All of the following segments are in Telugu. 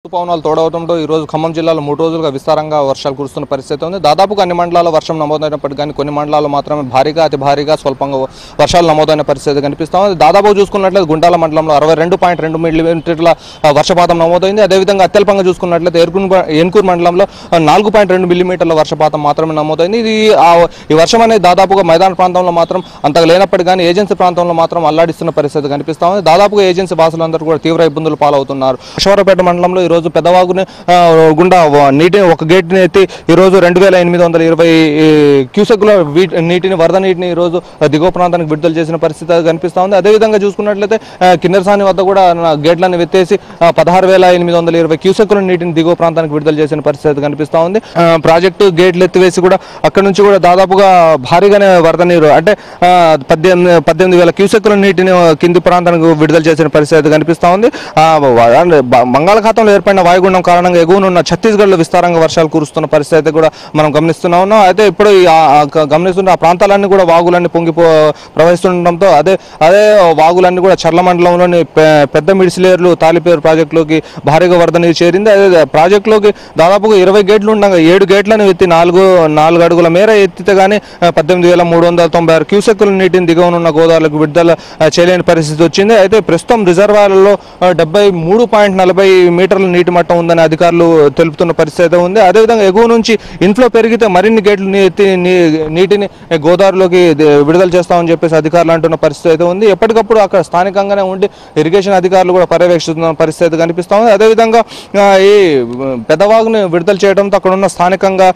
తుఫానాలు తోడవడంతో ఈ రోజు ఖమ్మం జిల్లాలో 3 రోజులుగా విస్తారంగా వర్షాలు కురుస్తున్న పరిస్థితి ఉంది. దాదాపుగా అన్ని మండలాల్లో వర్షం నమోదైనప్పటికీ కానీ కొన్ని మండలాల్లో మాత్రమే భారీగా అతి భారీగా స్వల్పంగా వర్షాలు నమోదైన పరిస్థితి కనిపిస్తూ ఉంది. దాదాపు చూసుకున్నట్లయితే గుండాల మండలంలో 62.2 మిల్లీమీటర్ల వర్షపాతం నమోదైంది. అదేవిధంగా అత్యల్పంగా చూసుకున్నట్లయితే ఏన్కూరు మండలంలో 4.2 మిల్లీమీటర్ల వర్షపాతం మాత్రమే నమోదైంది. ఈ వర్షం అనేది దాదాపుగా మైదాన ప్రాంతంలో మాత్రం అంతగా లేనప్పటికీ కానీ ఏజెన్సీ ప్రాంతంలో మాత్రం అల్లాడిస్తున్న పరిస్థితి కనిపిస్తూ ఉంది. దాదాపుగా ఏజెన్సీ వాసులందరూ కూడా తీవ్ర ఇబ్బందులు పాలవుతున్నారు. అశ్వారపేట మండలంలో ఈరోజు పెద్దవాగుని గుండా నీటిని ఒక గేట్ని ఎత్తి ఈరోజు 2820 క్యూసెక్ల నీటిని వరద నీటిని ఈరోజు దిగువ ప్రాంతానికి విడుదల చేసిన పరిస్థితి కనిపిస్తూ ఉంది. అదేవిధంగా చూసుకున్నట్లయితే కిన్నెరసాని వద్ద కూడా గేట్లను ఎత్తేసి 16,820 క్యూసెక్ల నీటిని దిగువ ప్రాంతానికి విడుదల చేసిన పరిస్థితి కనిపిస్తూ ఉంది. ప్రాజెక్టు గేట్లు ఎత్తివేసి కూడా అక్కడ నుంచి కూడా దాదాపుగా భారీగానే వరద నీరు అంటే 18,000 క్యూసెక్ల నీటిని కింది ప్రాంతానికి విడుదల చేసిన పరిస్థితి కనిపిస్తూ ఉంది. బంగాళాఖాతంలో ఏర్పడిన వాయుగుండం కారణంగా ఎగువనున్న ఛత్తీస్గఢ్లో విస్తారంగా వర్షాలు కురుస్తున్న పరిస్థితి కూడా మనం గమనిస్తూ ఉన్నాం. అయితే ఇప్పుడు గమనిస్తున్న ఆ ప్రాంతాలన్నీ కూడా వాగులన్నీ పొంగి ప్రవహిస్తుండటంతో అదే వాగులన్నీ కూడా చర్ల మండలంలోని పెద్ద మిడిసిలేర్లు తాలిపేరు ప్రాజెక్టులోకి భారీగా వరద నీరు చేరింది. అదే ప్రాజెక్టులోకి దాదాపుగా 20 గేట్లు ఉండగా 7 గేట్లను ఎత్తి 4 అడుగుల మేర ఎత్తితే కానీ 18,396 క్యూసెక్కుల నీటిని దిగువనున్న గోదావరికి విడుదల చేయలేని పరిస్థితి వచ్చింది. అయితే ప్రస్తుతం రిజర్వాయర్లలో 73.40 మీటర్ల నీటి మట్టం ఉందని అధికారులు తెలుపుతున్న పరిస్థితి ఉంది. అదేవిధంగా ఎగువ నుంచి ఇన్ఫ్లో పెరిగితే మరిన్ని గేట్లు ఎత్తి నీటిని గోదావరిలోకి విడుదల చేస్తామని చెప్పేసి అధికారులు అంటున్న పరిస్థితి అయితే ఉంది. ఎప్పటికప్పుడు అక్కడ స్థానికంగానే ఉండి ఇరిగేషన్ అధికారులు కూడా పర్యవేక్షిస్తున్న పరిస్థితి కనిపిస్తూ ఉంది. అదేవిధంగా ఈ పెద్దవాగుని విడుదల చేయడంతో అక్కడ ఉన్న స్థానికంగా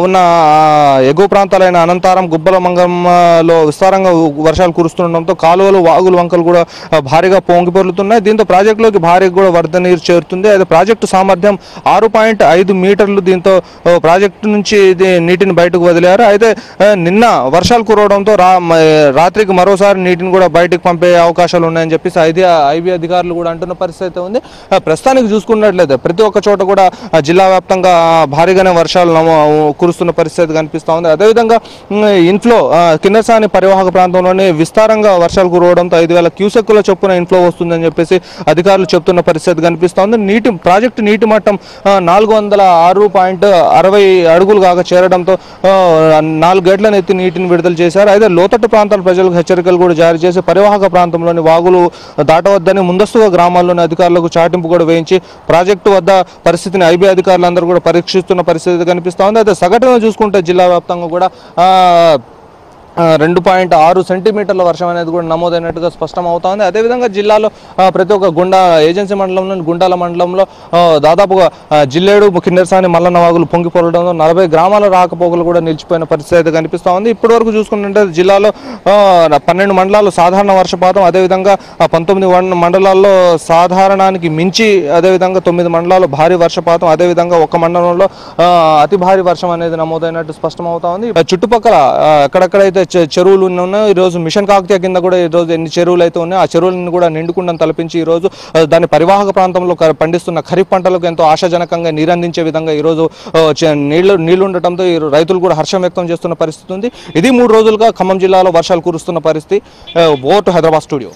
ఉన్న ఎగువ ప్రాంతాలైన అనంతారం గుబ్బలమంగంలో విస్తారంగా వర్షాలు కురుస్తుండటంతో కాలువలు వాగులు వంకలు కూడా భారీగా పొంగిపొర్లుతున్నాయి. దీంతో ప్రాజెక్టులోకి భారీగా కూడా వరద నీరు చేరుతుంది. అది ప్రాజెక్టు సామర్థ్యం 6.5 మీటర్లు. దీంతో ప్రాజెక్టు నుంచి నీటిని బయటకు వదిలారు. అయితే నిన్న వర్షాలు కురవడంతో రాత్రికి మరోసారి నీటిని కూడా బయటకు పంపే అవకాశాలు ఉన్నాయని చెప్పేసి ఐబీ అధికారులు కూడా అంటున్న పరిస్థితి ఉంది. ప్రస్తుతానికి చూసుకున్నట్లయితే ప్రతి ఒక్క చోట కూడా జిల్లా వ్యాప్తంగా భారీగానే వర్షాలు కురుస్తున్న పరిస్థితి కనిపిస్తూ ఉంది. అదేవిధంగా ఇన్ఫ్లో కిన్నెరసాని పరివాహక ప్రాంతంలోనే విస్తారంగా వర్షాలు కురవడంతో 5,000 క్యూసెక్కుల చొప్పున ఇన్ఫ్లో వస్తుందని చెప్పేసి అధికారులు చెప్తున్న పరిస్థితి కనిపిస్తూ ఉంది. ప్రాజెక్టు నీటి మట్టం 406.60 అడుగులు కాగా చేరడంతో 4 గేట్లను ఎత్తి నీటిని విడుదల చేశారు. అయితే లోతట్టు ప్రాంతాల ప్రజలకు హెచ్చరికలు కూడా జారీ చేసి పరివాహక ప్రాంతంలోని వాగులు దాటవద్దని ముందస్తుగా గ్రామాల్లోని అధికారులకు చాటింపు కూడా వేయించి ప్రాజెక్టు వద్ద పరిస్థితిని ఐబీ అధికారులందరూ కూడా పరీక్షిస్తున్న పరిస్థితి కనిపిస్తూ ఉంది. అయితే సగటున చూసుకుంటే జిల్లా వ్యాప్తంగా కూడా 2.6 సెంటీమీటర్ల వర్షం అనేది కూడా నమోదైనట్టుగా స్పష్టం అవుతా ఉంది. అదేవిధంగా జిల్లాలో ప్రతి ఒక్క ఏజెన్సీ మండలంలోని గుండాల మండలంలో దాదాపుగా జిల్లేడు కిన్నెరసాని మల్లన్న వాగులు పొంగి పొరడంతో 40 గ్రామాల రాకపోకలు కూడా నిలిచిపోయిన పరిస్థితి కనిపిస్తూ ఉంది. ఇప్పటి వరకు చూసుకుంటే జిల్లాలో 12 మండలాల్లో సాధారణ వర్షపాతం, అదేవిధంగా 19 మండలాల్లో సాధారణానికి మించి, అదేవిధంగా 9 మండలాల్లో భారీ వర్షపాతం, అదేవిధంగా ఒక మండలంలో అతి భారీ వర్షం అనేది నమోదైనట్టు స్పష్టం అవుతా ఉంది. చుట్టుపక్కల ఎక్కడెక్కడైతే చెరువులు ఉన్నాయో ఈరోజు మిషన్ కాకతీయ కింద కూడా ఈరోజు ఎన్ని చెరువులు అయితే ఉన్నాయో ఆ చెరువులను కూడా నిండుకుండని తలపించి ఈరోజు దాని పరివాహక ప్రాంతంలో పండిస్తున్న ఖరీఫ్ పంటలకు ఎంతో ఆశాజనకంగా నీరందించే విధంగా ఈరోజు నీళ్లు ఉండటంతో రైతులు కూడా హర్షం వ్యక్తం చేస్తున్న పరిస్థితి ఉంది. ఇది 3 రోజులుగా ఖమ్మం జిల్లాలో వర్షాలు కురుస్తున్న పరిస్థితి. Over to Hyderabad studio.